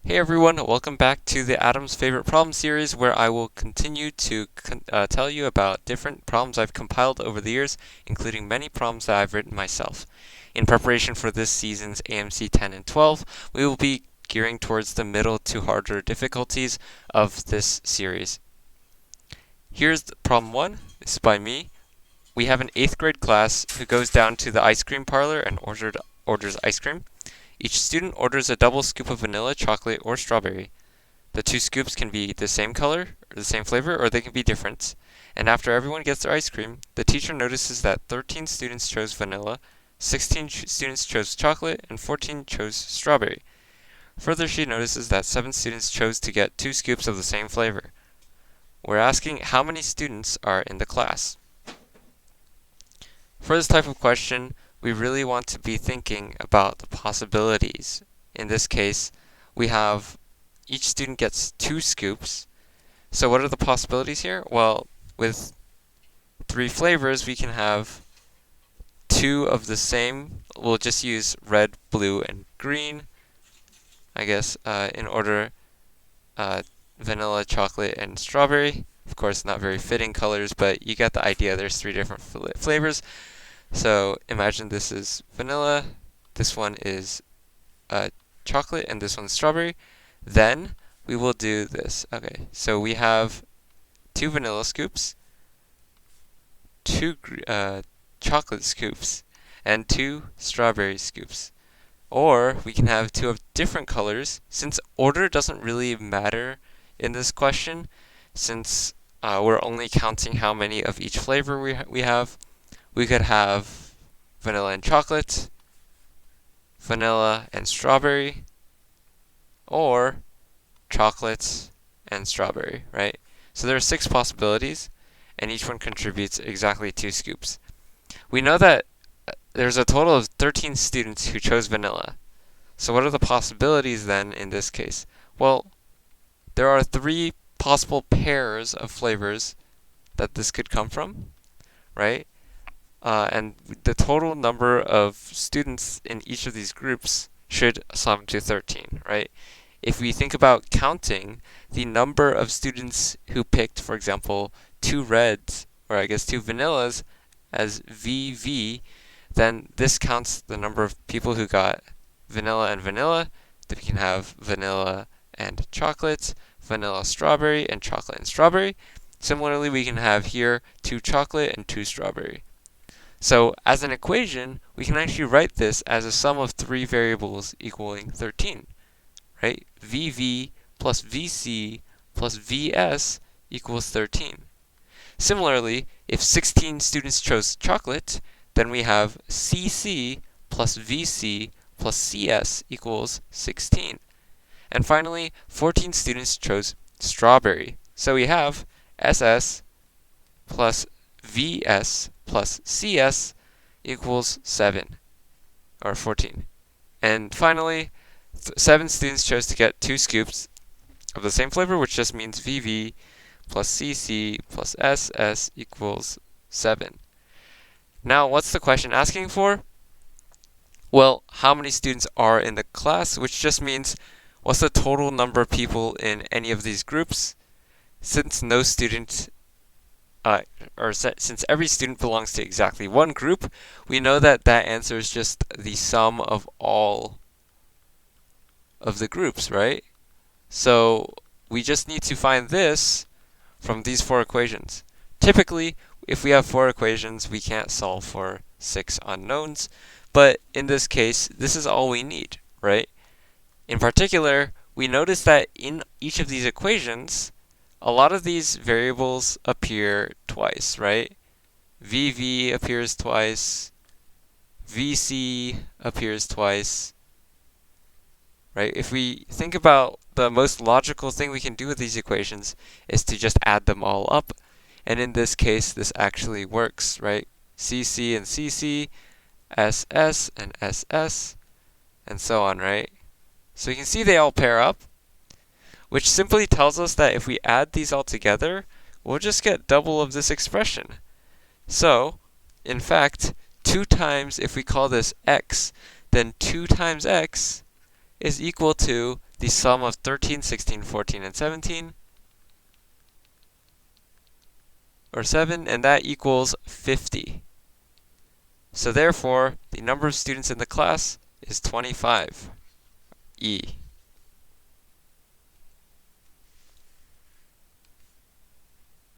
Hey everyone, welcome back to the Adam's Favorite Problem series where I will continue to tell you about different problems I've compiled over the years, including many problems that I've written myself. In preparation for this season's AMC 10 and 12, we will be gearing towards the middle to harder difficulties of this series. Here's problem 1. This is by me. We have an 8th grade class who goes down to the ice cream parlor and orders ice cream. Each student orders a double scoop of vanilla, chocolate, or strawberry. The two scoops can be the same color, or the same flavor, or they can be different. And after everyone gets their ice cream, the teacher notices that 13 students chose vanilla, 16 students chose chocolate, and 14 chose strawberry. Further, she notices that 7 students chose to get 2 scoops of the same flavor. We're asking how many students are in the class. For this type of question, we really want to be thinking about the possibilities. In this case, we have each student gets 2 scoops. So what are the possibilities here? Well, with 3 flavors, we can have 2 of the same. We'll just use red, blue, and green, I guess, in order vanilla, chocolate, and strawberry. Of course, not very fitting colors, but you get the idea. There's 3 different flavors. So imagine this is vanilla, this one is chocolate, and this one's strawberry. Then we will do this. Okay, so we have 2 vanilla scoops, 2 chocolate scoops, and 2 strawberry scoops. Or we can have 2 of different colors. Since order doesn't really matter in this question, since we're only counting how many of each flavor we have, we could have vanilla and chocolate, vanilla and strawberry, or chocolate and strawberry, right? So there are 6 possibilities, and each one contributes exactly 2 scoops. We know that there's a total of 13 students who chose vanilla. So what are the possibilities then in this case? Well, there are 3 possible pairs of flavors that this could come from, right? And the total number of students in each of these groups should sum to 13, right? If we think about counting the number of students who picked, for example, 2 reds, or I guess 2 vanillas, as VV, then this counts the number of people who got vanilla and vanilla. Then we can have vanilla and chocolate, vanilla strawberry, and chocolate and strawberry. Similarly, we can have here 2 chocolate and 2 strawberry. So as an equation, we can actually write this as a sum of 3 variables equaling 13, right? VV plus VC plus VS equals 13. Similarly, if 16 students chose chocolate, then we have CC plus VC plus CS equals 16. And finally, 14 students chose strawberry. So we have SS plus VS plus CS equals 7, or 14. And finally, 7 students chose to get 2 scoops of the same flavor, which just means VV plus CC plus SS equals 7. Now, what's the question asking for? Well, how many students are in the class, which just means what's the total number of people in any of these groups? Since no student since every student belongs to exactly one group, we know that that answer is just the sum of all of the groups, right? So we just need to find this from these 4 equations. Typically, if we have 4 equations, we can't solve for 6 unknowns, but in this case, this is all we need, right? In particular, we notice that in each of these equations, a lot of these variables appear twice, right? VV appears twice, VC appears twice, right? If we think about the most logical thing we can do with these equations is to just add them all up. And in this case, this actually works, right? CC and CC, SS and SS, and so on, right? So you can see they all pair up, which simply tells us that if we add these all together, we'll just get double of this expression. So, in fact, 2 times, if we call this x, then 2 times x is equal to the sum of 13, 16, 14, and 17, or 7, and that equals 50. So therefore, the number of students in the class is 25, E.